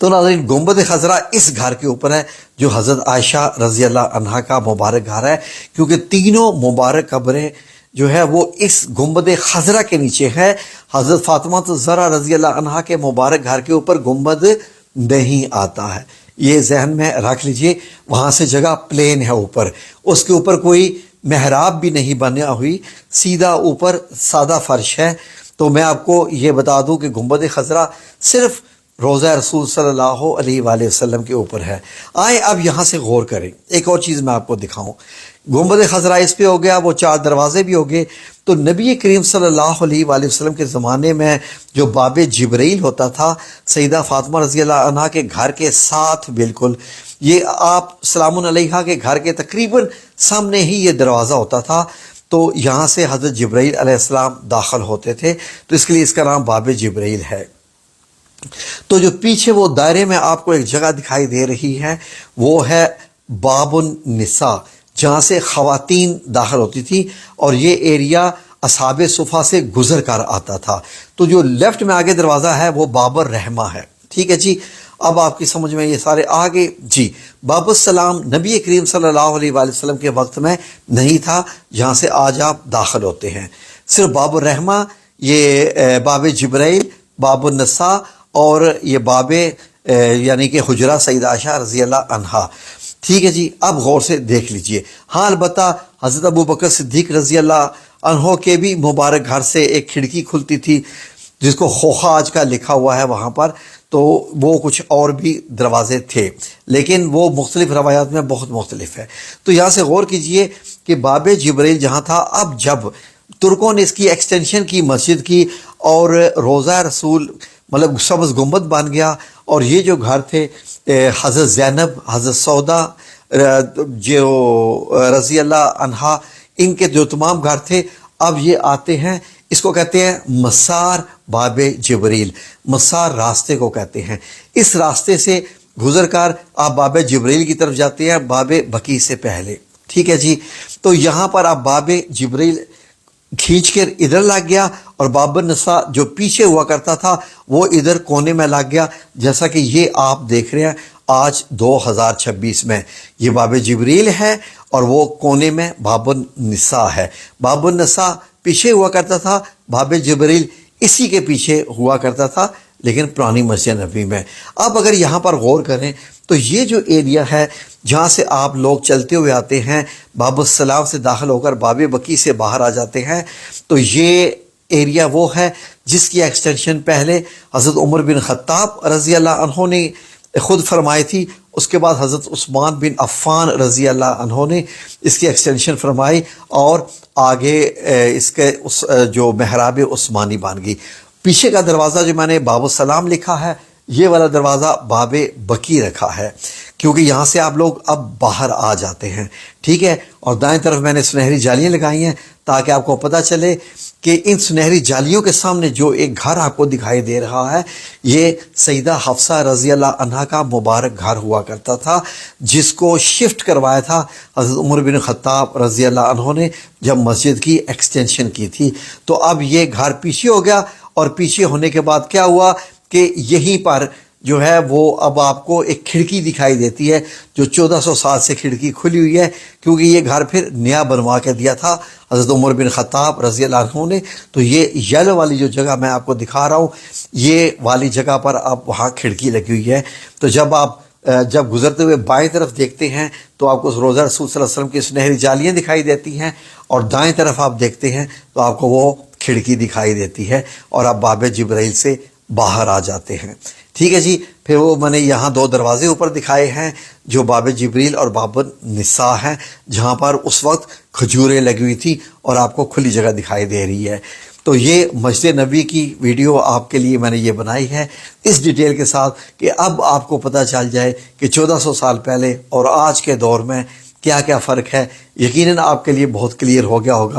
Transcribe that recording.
تو ناظرین گنبد خضرا اس گھر کے اوپر ہے جو حضرت عائشہ رضی اللہ عنہا کا مبارک گھر ہے، کیونکہ تینوں مبارک قبریں جو ہے وہ اس گنبد خضرا کے نیچے ہے۔ حضرت فاطمہ الزہرا رضی اللہ عنہا کے مبارک گھر کے اوپر گنبد نہیں آتا ہے، یہ ذہن میں رکھ لیجئے۔ وہاں سے جگہ پلین ہے اوپر، اس کے اوپر کوئی محراب بھی نہیں بنا ہوئی، سیدھا اوپر سادہ فرش ہے۔ تو میں آپ کو یہ بتا دوں کہ گنبد خضرا صرف روضہ رسول صلی اللہ علیہ وآلہ وسلم کے اوپر ہے۔ آئیں اب یہاں سے غور کریں، ایک اور چیز میں آپ کو دکھاؤں۔ گنبد خضرا اس پہ ہو گیا، وہ 4 دروازے بھی ہو گئے۔ تو نبی کریم صلی اللہ علیہ وآلہ وسلم کے زمانے میں جو باب جبرائیل ہوتا تھا سیدہ فاطمہ رضی اللہ عنہا کے گھر کے ساتھ، بالکل یہ آپ سلام علیہا کے گھر کے تقریباً سامنے ہی یہ دروازہ ہوتا تھا۔ تو یہاں سے حضرت جبرائیل علیہ السلام داخل ہوتے تھے، تو اس کے لیے اس کا نام باب جبرائیل ہے۔ تو جو پیچھے وہ دائرے میں آپ کو ایک جگہ دکھائی دے رہی ہے وہ ہے باب النساء، جہاں سے خواتین داخل ہوتی تھی، اور یہ ایریا اصحاب صفہ سے گزر کر آتا تھا۔ تو جو لیفٹ میں آگے دروازہ ہے وہ باب الرحمہ ہے، ٹھیک ہے جی۔ اب آپ کی سمجھ میں یہ سارے آگے جی۔ باب السلام نبی کریم صلی اللہ علیہ وآلہ وسلم کے وقت میں نہیں تھا، جہاں سے آج آپ داخل ہوتے ہیں۔ صرف باب الرحمہ، یہ باب جبرائیل، باب النساء، اور یہ باب یعنی کہ حجرہ سیدہ عائشہ رضی اللہ عنہا، ٹھیک ہے جی۔ اب غور سے دیکھ لیجئے۔ ہاں البتہ حضرت ابوبکر صدیق رضی اللہ عنہ کے بھی مبارک گھر سے ایک کھڑکی کھلتی تھی جس کو خوخا آج کا لکھا ہوا ہے وہاں پر، تو وہ کچھ اور بھی دروازے تھے، لیکن وہ مختلف روایات میں بہت مختلف ہے۔ تو یہاں سے غور کیجئے کہ باب جبرائیل جہاں تھا، اب جب ترکوں نے اس کی ایکسٹینشن کی، مسجد کی، اور روضہ رسول مطلب سبز گنبد بن گیا، اور یہ جو گھر تھے حضرت زینب، حضرت سودا جو رضی اللہ عنہا، ان کے جو تمام گھر تھے، اب یہ آتے ہیں، اس کو کہتے ہیں مسار باب جبرائیل، مسار راستے کو کہتے ہیں۔ اس راستے سے گزر کر آپ باب جبرائیل کی طرف جاتے ہیں، باب بقیع سے پہلے، ٹھیک ہے جی۔ تو یہاں پر آپ باب جبرائیل کھینچ کر ادھر لگ گیا، اور باب النساء جو پیچھے ہوا کرتا تھا وہ ادھر کونے میں لگ گیا، جیسا کہ یہ آپ دیکھ رہے ہیں آج 2026 میں یہ باب جبرائیل ہے، اور وہ کونے میں باب النساء ہے۔ باب النساء پیچھے ہوا کرتا تھا، باب جبرائیل اسی کے پیچھے ہوا کرتا تھا، لیکن پرانی مسجد نبوی میں۔ اب اگر یہاں پر غور کریں تو یہ جو ایریا ہے جہاں سے آپ لوگ چلتے ہوئے آتے ہیں، باب السلام سے داخل ہو کر باب بقیع سے باہر آ جاتے ہیں، تو یہ ایریا وہ ہے جس کی ایکسٹینشن پہلے حضرت عمر بن خطاب رضی اللہ عنہ نے خود فرمائی تھی، اس کے بعد حضرت عثمان بن عفان رضی اللہ عنہ نے اس کی ایکسٹینشن فرمائی، اور آگے اس کے جو محراب عثمانی بن گئی۔ پیچھے کا دروازہ جو میں نے باب السلام لکھا ہے، یہ والا دروازہ باب بقیع رکھا ہے، کیونکہ یہاں سے آپ لوگ اب باہر آ جاتے ہیں، ٹھیک ہے۔ اور دائیں طرف میں نے سنہری جالیاں لگائی ہیں تاکہ آپ کو پتہ چلے کہ ان سنہری جالیوں کے سامنے جو ایک گھر آپ کو دکھائی دے رہا ہے، یہ سیدہ حفصہ رضی اللہ عنہا کا مبارک گھر ہوا کرتا تھا، جس کو شفٹ کروایا تھا حضرت عمر بن خطاب رضی اللہ عنہ نے جب مسجد کی ایکسٹینشن کی تھی۔ تو اب یہ گھر پیچھے ہو گیا، اور پیچھے ہونے کے بعد کیا ہوا کہ یہیں پر جو ہے وہ اب آپ کو ایک کھڑکی دکھائی دیتی ہے، جو 1400 سال سے کھڑکی کھلی ہوئی ہے، کیونکہ یہ گھر پھر نیا بنوا کے دیا تھا حضرت عمر بن خطاب رضی اللہ عنہ نے۔ تو یہ یلو والی جو جگہ میں آپ کو دکھا رہا ہوں، یہ والی جگہ پر اب وہاں کھڑکی لگی ہوئی ہے۔ تو جب گزرتے ہوئے بائیں طرف دیکھتے ہیں تو آپ کو روضہ رسول صلی اللہ علیہ وسلم کی سنہری جالیاں دکھائی دیتی ہیں، اور دائیں طرف آپ دیکھتے ہیں تو آپ کو وہ کھڑکی دکھائی دیتی ہے، اور آپ باب جبرائیل سے باہر آ جاتے ہیں، ٹھیک ہے جی۔ پھر وہ میں نے یہاں 2 دروازے اوپر دکھائے ہیں جو باب جبرائیل اور باب النساء ہیں، جہاں پر اس وقت کھجوریں لگی ہوئی تھی اور آپ کو کھلی جگہ دکھائی دے رہی ہے۔ تو یہ مسجد نبوی کی ویڈیو آپ کے لیے میں نے یہ بنائی ہے اس ڈیٹیل کے ساتھ کہ اب آپ کو پتہ چل جائے کہ 1400 سال پہلے اور آج کے دور میں کیا کیا فرق ہے۔ یقیناً آپ کے لیے بہت کلیئر ہو گیا ہوگا۔